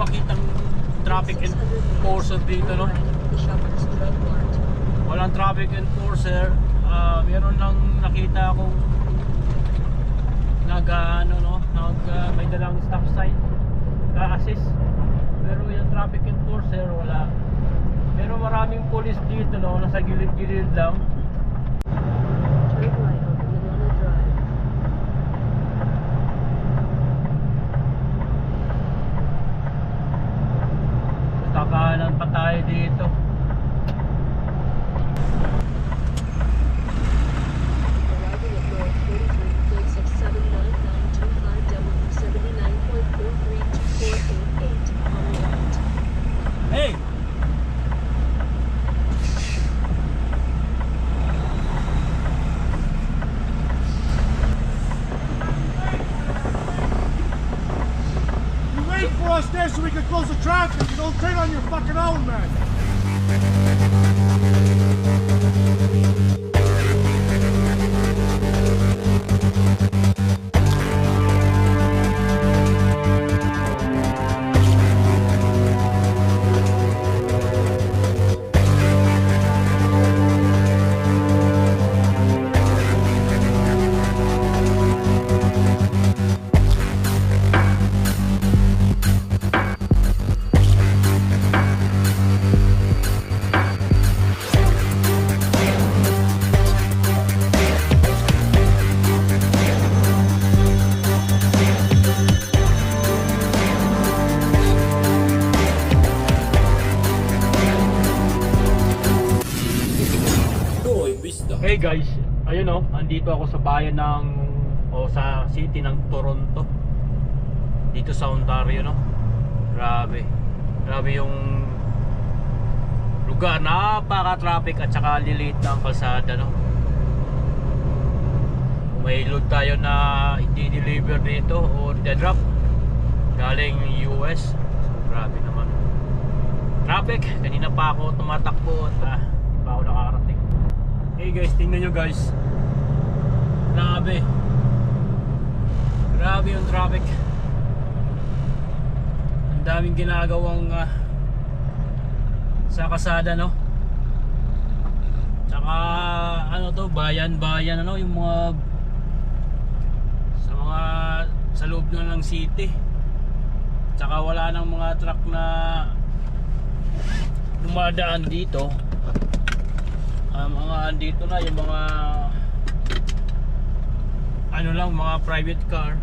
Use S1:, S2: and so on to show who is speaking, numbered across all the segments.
S1: makitang traffic enforcer dito, no? Walang traffic enforcer. Meron lang nakita akong may dalang stop sign assist, pero yung traffic enforcer wala. Pero maraming police dito, no? Nasa gilid-gilid lang. Kakanan pa tayo dito. Hey!
S2: You wait for us there so we can close the traffic. You don't turn on your fucking own, man.
S1: Hey guys, ayun o, andito ako sa bayan ng sa city ng Toronto. Dito sa Ontario, no. Grabe yung lugar, napaka-traffic at saka lilit ng kalsada, no. May load tayo na i-deliver dito o de-drop galing US. So grabe naman traffic. Kanina pa ako tumatakbo at pa ako nakakarating. Hey guys, tingnan nyo guys. Grabe yung traffic. Ang daming ginagawang sa kalsada, no. Tsaka ano to, bayan-bayan, ano, yung mga sa loob na ng city. Tsaka wala nang mga truck na dumadaan dito. Mga andito na yung mga ano lang, mga private car.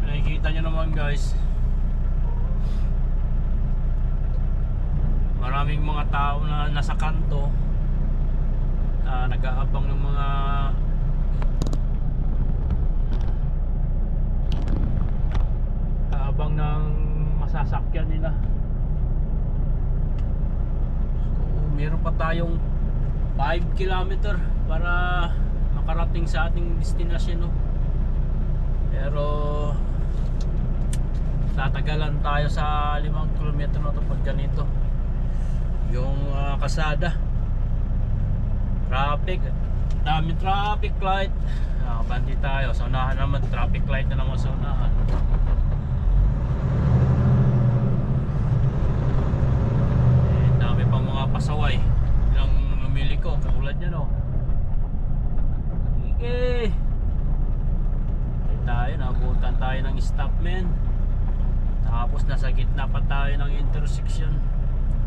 S1: Nakikita nyo naman guys, maraming mga tao na nasa kanto, nag-aabang ng mga masasakyan nila. Meron pa tayong 5 kilometer para makarating sa ating destinasyon, no? Pero tatagalan tayo sa 5 kilometro na to pag ganito yung kasada. Traffic, daming traffic light. Bandi tayo sa unahan naman, traffic light na naman sa unahan. Pasaway ilang lumili ko katulad niya, no. Okay, tayo nabutan tayo ng stop, man. Tapos nasa gitna pa tayo ng intersection.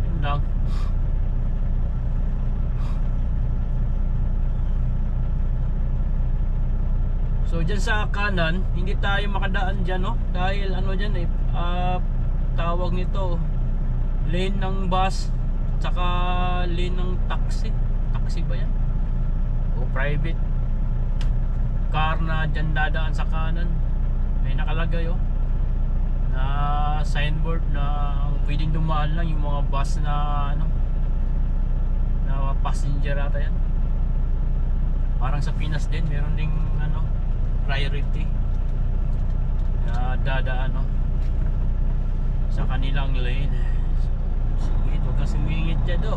S1: Yun lang. So dyan sa kanan hindi tayo makadaan dyan, no, dahil ano dyan tawag nito lane ng bus tsaka lane ng taxi ba yan? O private car na dyan dadaan sa kanan. May nakalagay na signboard na pwedeng dumaan lang yung mga bus na na passenger ata yan. Parang sa Pinas din meron ding priority na dadaan sa kanilang lane. Huwag kang sumingit dyan do.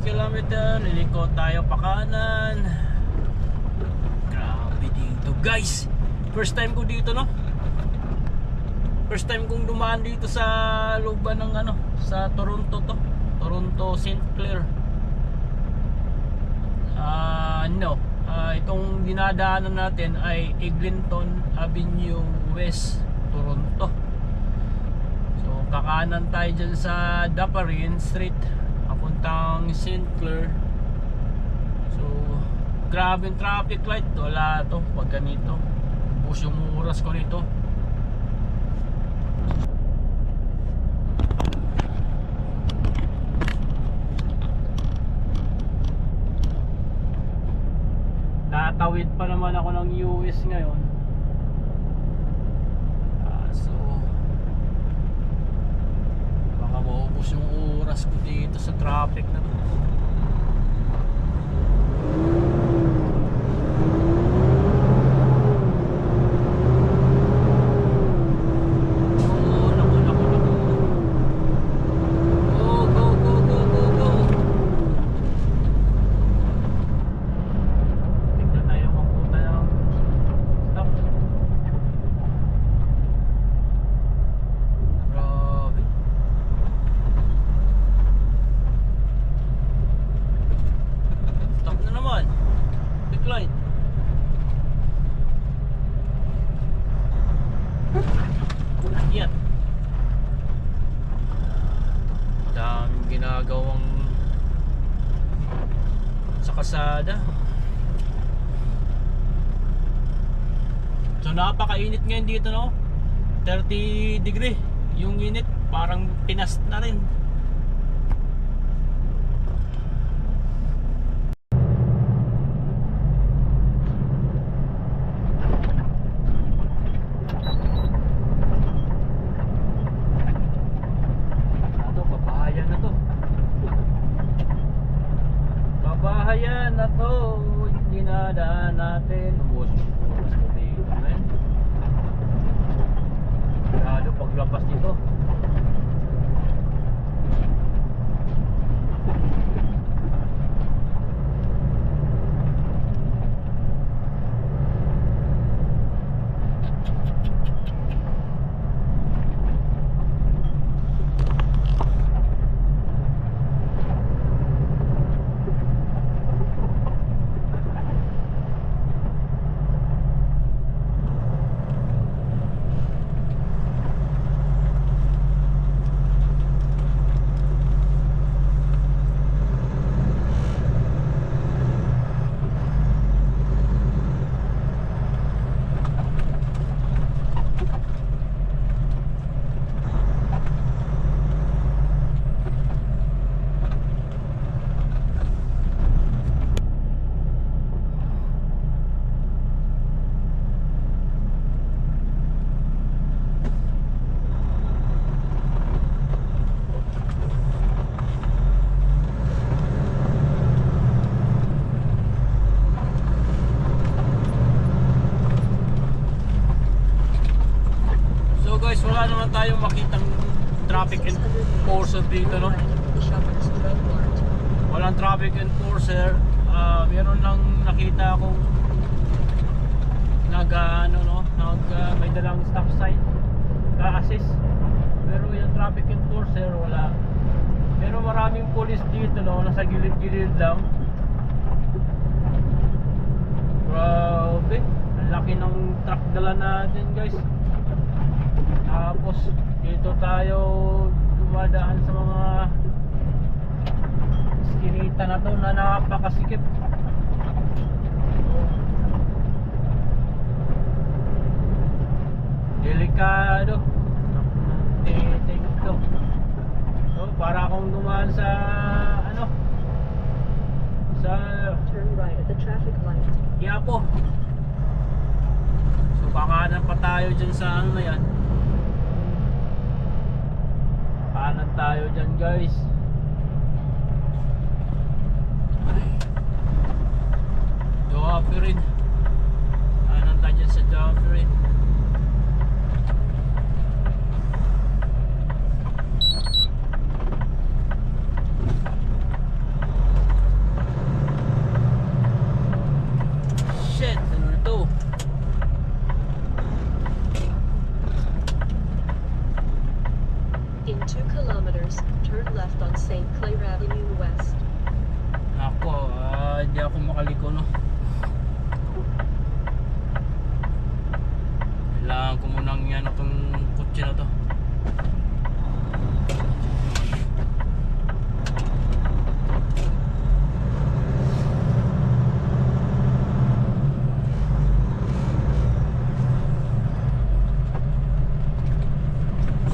S1: kilometer, liliko tayo pa kanan. Grabe dito guys. First time ko dito, no? First time kong dumaan dito sa looban ng ano, sa Toronto to. Toronto St. Clair. Itong dinadaanan natin ay Eglinton Avenue West, Toronto. So kakanan tayo dyan sa Dufferin Street papuntang St. Clair. So grabe yung traffic light. Wala to pag ganito. Ubus yung oras ko nito. Tatawid pa naman ako ng US ngayon. So baka maubos yung oras ko dito sa traffic na to. Ginagawang sa kasada. So napakainit ngayon dito, no? 30 degree yung init, parang Pinas na rin. Bahayan na to, dinadaan natin. Ubus ko dito, man. Lalo paglapas dito. Guys, wala naman tayong makitang traffic enforcer dito, no? Walang traffic enforcer. Meron lang nakita akong may dalang stop sign assist, pero yung traffic enforcer wala. Pero maraming police dito, no? Nasa gilid-gilid lang. Grabe, ang laki ng truck dala natin, guys. Tapos dito tayo dumadaan sa mga iskinita na to na napakasikip. Delikado. Take to. So, para akong dumaan sa sa turn right at the traffic light. Quiapo. So panganan pa tayo dyan sa ano na yan. Kanan tayo dyan, guys. Dufferin. Kanan tayo dyan sa Dufferin.
S3: In 2 kilometers, turn left on St. Clair Avenue West.
S1: Ako, hindi ako makaliko, no? Kailangan ko munang yan itong kutsi na to.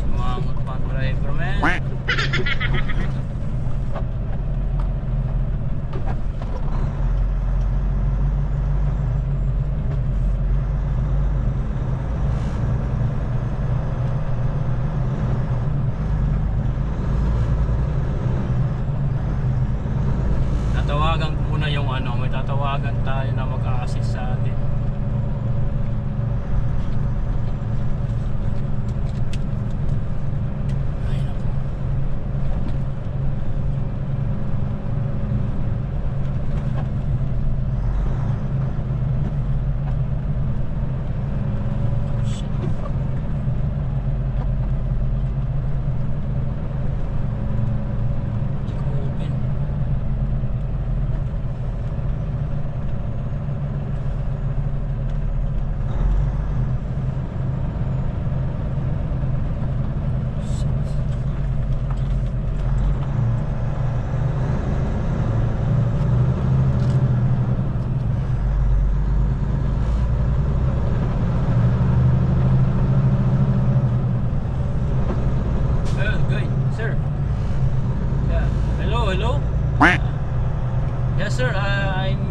S1: Sumangot pa ang driver, man. Tatawagan ko muna yung ano, may tatawagan tayo na mag-a-assist sa atin. Ay naku. Shit. Hindi ko open. Good, sir. Yeah. Hello. Yes, sir. I'm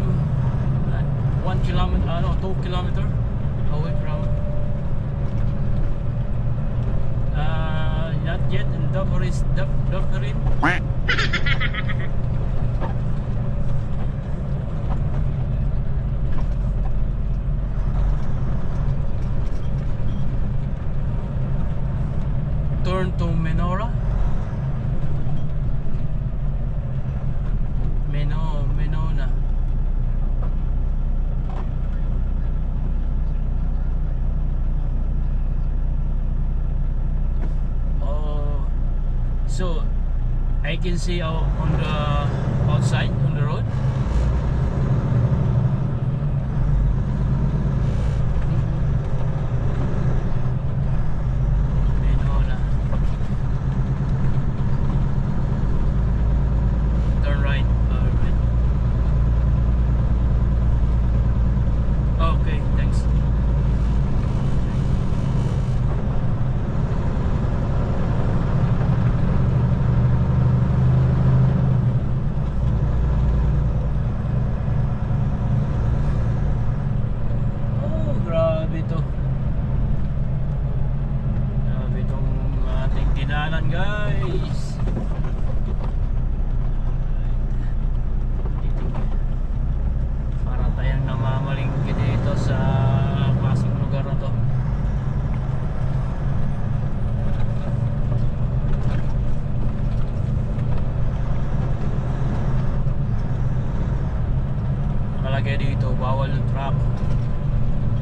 S1: 1 kilometer, no, 2 kilometer away from. Not yet in Dufferin. Turn to Menora. Menona. Oh, so I can see out on the outside on the road. Menona. Turn right. Right. Okay, thanks. Oh, grabe to. Grabe tong ating dinanan, guys. Para tayong namamalingki dito sa klaseng lugar na to. Nakalagay dito, bawal yung truck.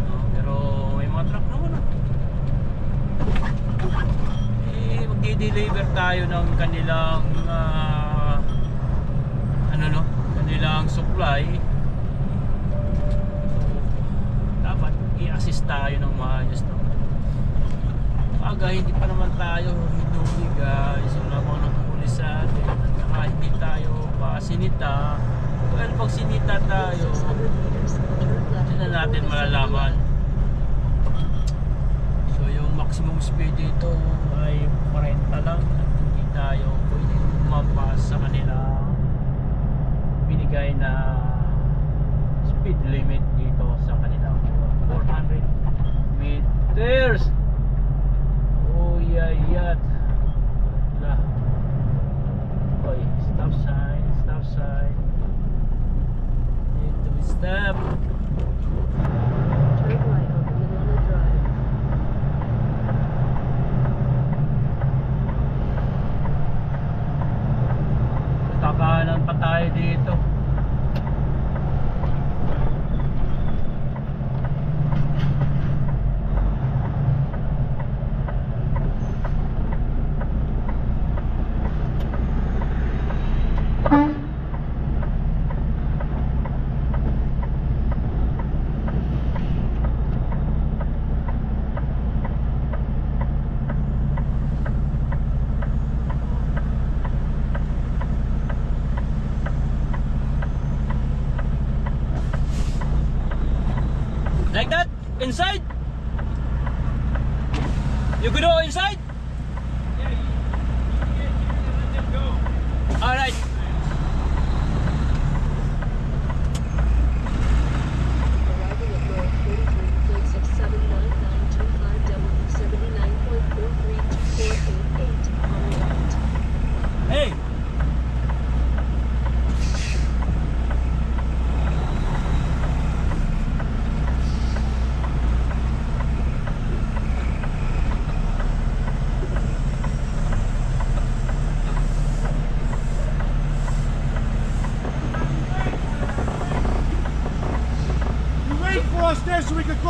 S1: No, pero may mga truck naman, ah. Magdi-deliver tayo ng kanilang kanilang supply. Dapat i-assist tayo ng maayos, no? Hindi pa naman tayo hinuli, guys. Wala pang naghuli sa atin. At saka hindi tayo pa sinita. Well, pag sinita tayo,
S3: 600 meters, turn left.
S1: hindi na natin malalaman. So yung maximum speed dito ay 40 lang. At hindi tayo pwede lumampas sa kanila binigay na speed limit dito sa kanilang 400 meters. Oh yeah, yeah. Lah. Oy, stop sign. Need to be stopped.
S3: Turn right on Manila Drive.
S1: Kakanan pa tayo dito.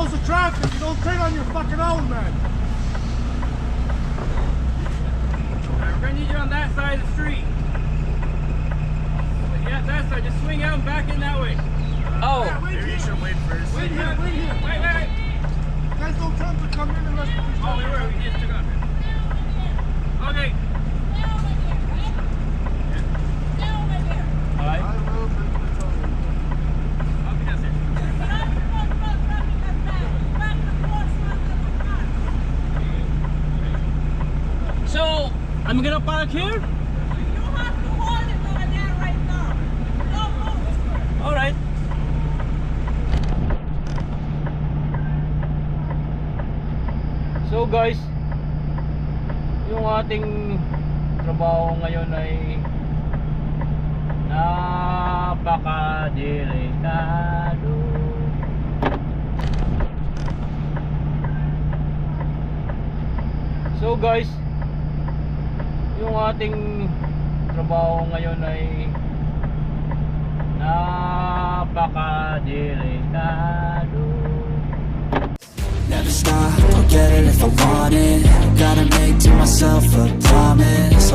S2: close the traffic. You don't turn on your fucking own, man.
S4: We're gonna need you on that side of the street. Yeah, that side. Just swing out and back in that way.
S1: Oh,
S2: Yeah, wait
S4: Maybe you
S2: here.
S4: should wait first.
S2: Wait here, wait here.
S4: Wait.
S2: Guys, don't tell them to come in unless we
S4: Oh, we were. We just took off. Okay.
S1: alright.
S2: I will bring the tone.
S4: I'll be downstairs.
S1: So, I'm gonna park here? Alright. So guys, yung ating trabaho ngayon ay napakadelikado. So guys, yung ating trabaho ngayon ay napakadelikado.
S5: Never stop, I'll get it if I want it. Gotta make to myself a promise.